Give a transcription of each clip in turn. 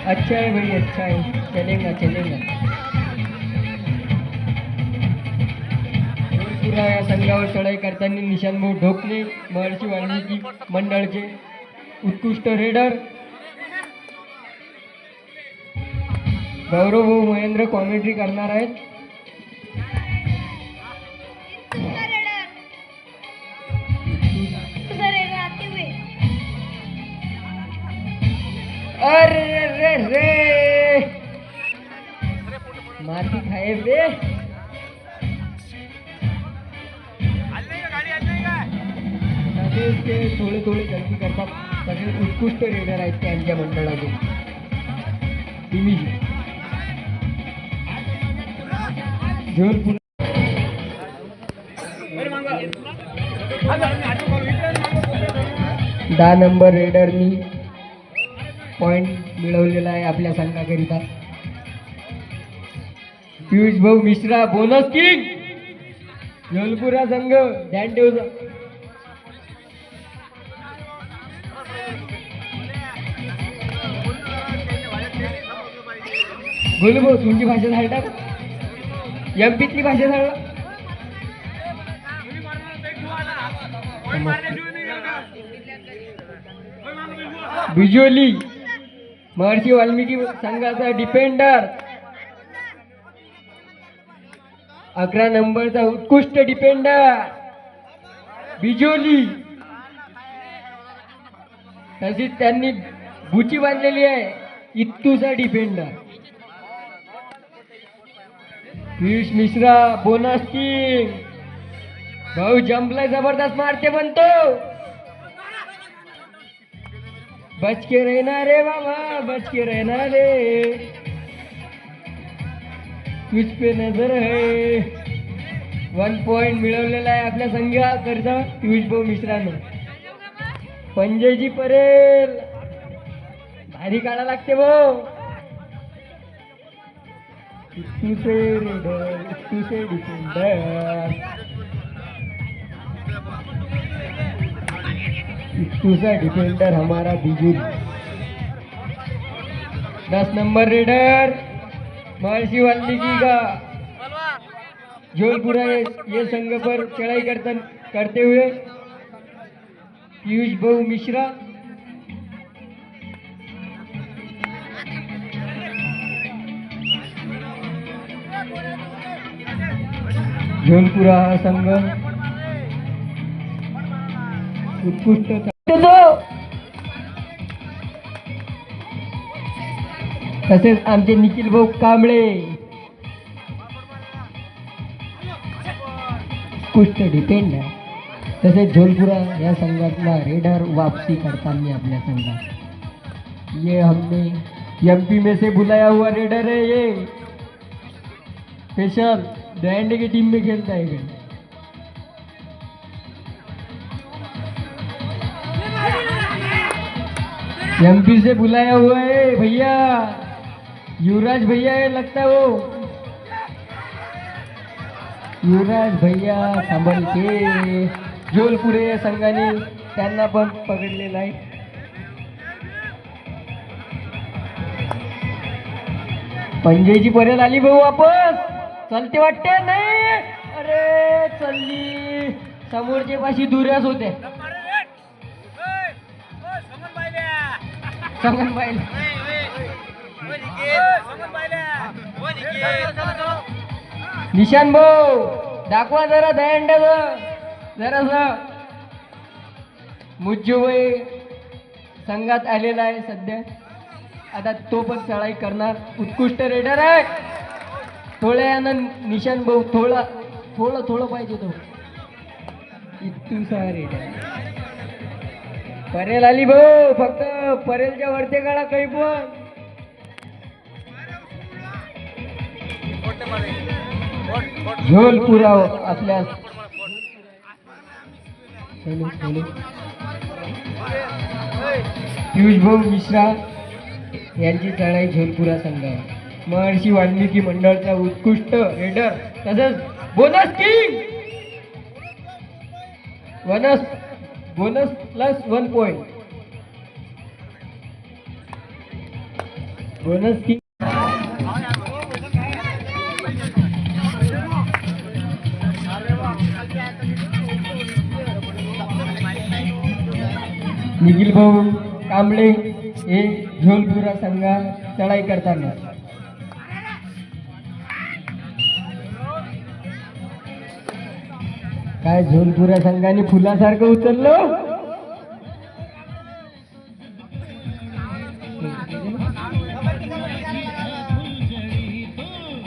अच्छा है भाई, अच्छा है, चलेगा चलेगा। पूरा या संघावर चढाई करताना निशान भाऊ ढोकणे महर्षी वाल्मिकी मंडळचे उत्कृष्ट रेडर, गौरव भाऊ महेंद्र कॉमेंट्री करणार आहेत। अरे रे रे माती खाए बे, ते थोडे थोडे गलती करतात, सगळे उत्कृष्ट रेडर आहेत त्यांच्या मंडळातून। जोधपुर 10 नंबर रेडरनी पॉइंट मिळवलेला आहे आपल्या संघाकरिता। पियुष भाऊ मिश्रा बोनस किंग, जोधपुरा संघ ध्यान ठेव। बोल भाऊ तुमची भाषा झाडा, एमपीतली भाषा झाडा। बिजोली महर्षी वाल्मिकी संघाचा डिफेंडर, 11 नंबरचा उत्कृष्ट डिफेंडर बिजोली। तशीच त्यांनी बुची बांधलेली आहे, इत्तूचा defender Piyush Mishra bonus king. भाऊ जंपला जबरदस्त मारते बनतो, बच के रहना रे बाबा, बच के रहना रे, तुझ पे नजर है। 1 पॉइंट मिळवलेला आहे आपल्या संघाकरता पियुष भाऊ मिश्रानं। पंजेजी परेल भारी काढा लागते भाऊ, तुझे रेडर तुझे डिफेंडर, तुझा डिफेंडर हमारा बिजू। 10 नंबर रेडर महर्षि वाल्मीकि का जोधपुरा ये संघ पर चढ़ाई करते हुए पीयूष भाऊ मिश्रा। जोधपुरा हा संघ उत्कृष्ट तसेच आमचे निखिल भाऊ कांबळे उत्कृष्ट डिफेंडर, तसेच जोधपुरा या संघातला रेडर वापसी करताना अपने संघात। ये हमने एमपी में से बुलाया हुआ रेडर है, ये स्पेशल बैंड की टीम में खेलता है। एमपी से बुलाया हुआ है भैया, युवराज भैया है लगता है वो, युवराज भैया संभल के। जोधपुरे या संघाने त्यांना पण पकडलेला आहे। पंजेची पर्यंत आली भाऊ वापस, चलते वाटते नाही, अरे चलली समोरचे पाशी दुर्यास होते। निशान भाऊ दाखवा जरा दंड, जरा मुज्जूभाई संघात आलेला आहे सध्या, आता तो पण चढाई करणार। उत्कृष्ट रेडर आहे, थोड्यानं निशान भाऊ थोडं पाहिजे तो इतूसा रेडर। परेल आली भाऊ, फक्त परेलच्या वरते काढा काही पण। झोलपुरा आपल्या पियुष भाऊ मिश्रा यांची चढाई झोलपुरा संघावर. महर्षी वाल्मिकी मंडळचा उत्कृष्ट रेडर तसंच bonus king bonus plus 1 point. Bonus king Nikhil भाऊ कांबळे हे झोलपुरा संघा चढाई करताना. काय झोलपुरा संघाने फुलासारखं उचललं.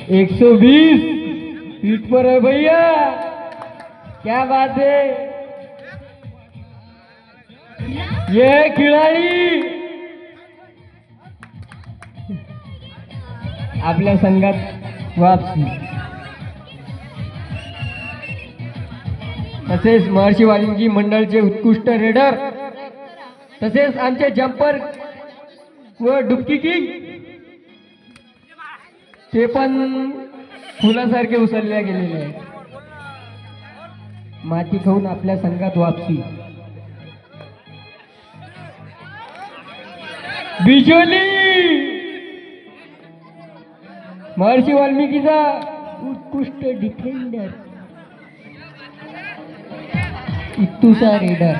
एक 120 फीट पर है भैया, क्या बात है. ये खिलाडी आपल्या संघात वापसी. तसेच महर्षी वाल्मिकी मंडळचे उत्कृष्ट रेडर तसेच आमचे जम्पर व डुबकी किंग ते पण फुलासारखे उचलले गेलेले आहेत. माती खाऊन आपल्या संघात वापसी. बिजोली महर्षी वाल्मिकीचा उत्कृष्ट डिफेंडर इत्तूचा रेडर.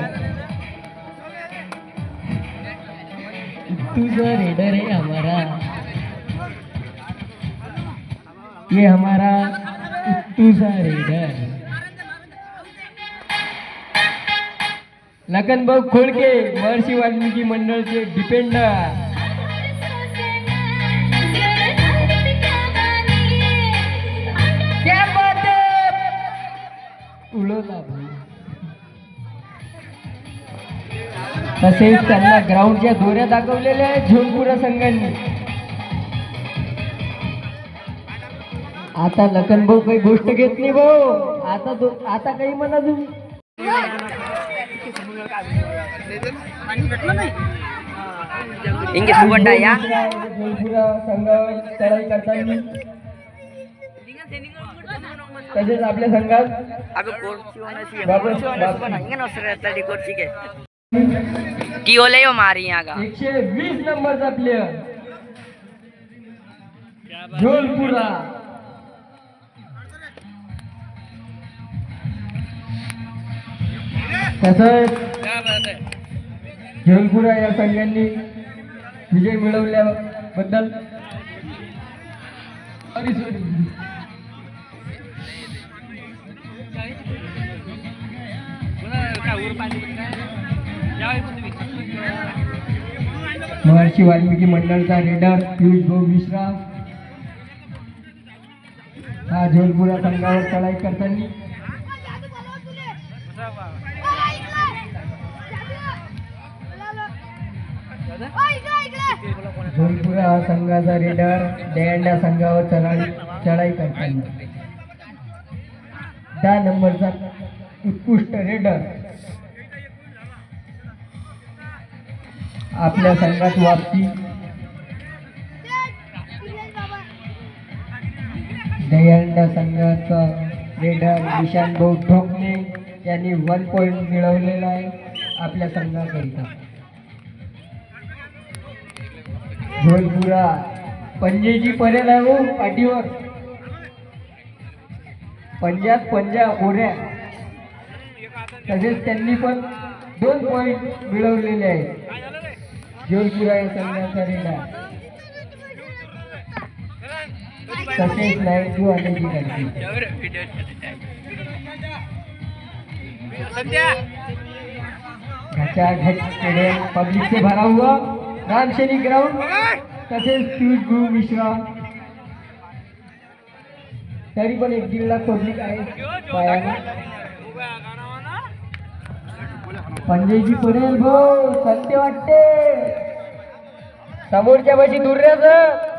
इत्तूचा रेडर है हमारा, ये हमारा इत्तूचा रेडर. लखन भाऊ खोडके महर्षी वाल्मिकी मंडळचे डिफेंडर. क्या बात है, उडवला भाऊ. तसेच त्यांना ग्राउंडच्या दोऱ्या दाखवलेल्या आहेत झोलपुरा संघांनी. आता लखन भाऊ काही गोष्ट घेत नाही भाऊ. आता काही म्हणा तुम्ही. इंगे सुगंडा या झोलपुरा संघावर चढाई करताना. तसेच आपल्या संघात की ओले हो मारी यहाँ का 120 नंबरचा प्लेयर झोलपुरा. तसंच झोलपुरा या संघांनी विजय मिळवल्याबद्दल महर्षी वाल्मिकी मंडळचा रेडर पियुष भाऊ मिश्रा हा झोलपुरा संघावर चढाई करताना. झोलपुरा संघाचा रेडर दयांडा संघावर चढाई करताना. 10 नंबरचा उत्कृष्ट रेडर आपल्या संघात वापसी. दयांडा संघाचा रेडर निशान भाऊ ठोकणे यांनी 1 पॉइंट मिळवलेला आहे आपल्या संघाकरिता. झोलपुरा पंजेची परेल आहे हो पाठीवर. पंजाब पंजा गोऱ्या. तसेच त्यांनी पण 2 पॉइंट मिळवलेले आहेत. झोलपुरा या संघाचा रेडर तसेच नाईटू आल्याची करते. घाटाघाट स्टेडियम पब्लिक से भरा हुआ रामशेनी ग्राउंड. तसेच पियुष भाऊ मिश्रा तरी पण 1-1.5 लाख पब्लिक आहे पायाने. पंजेची पडेल भाऊ सत्य वाटते समोरच्या बाशी दूर राहायचं.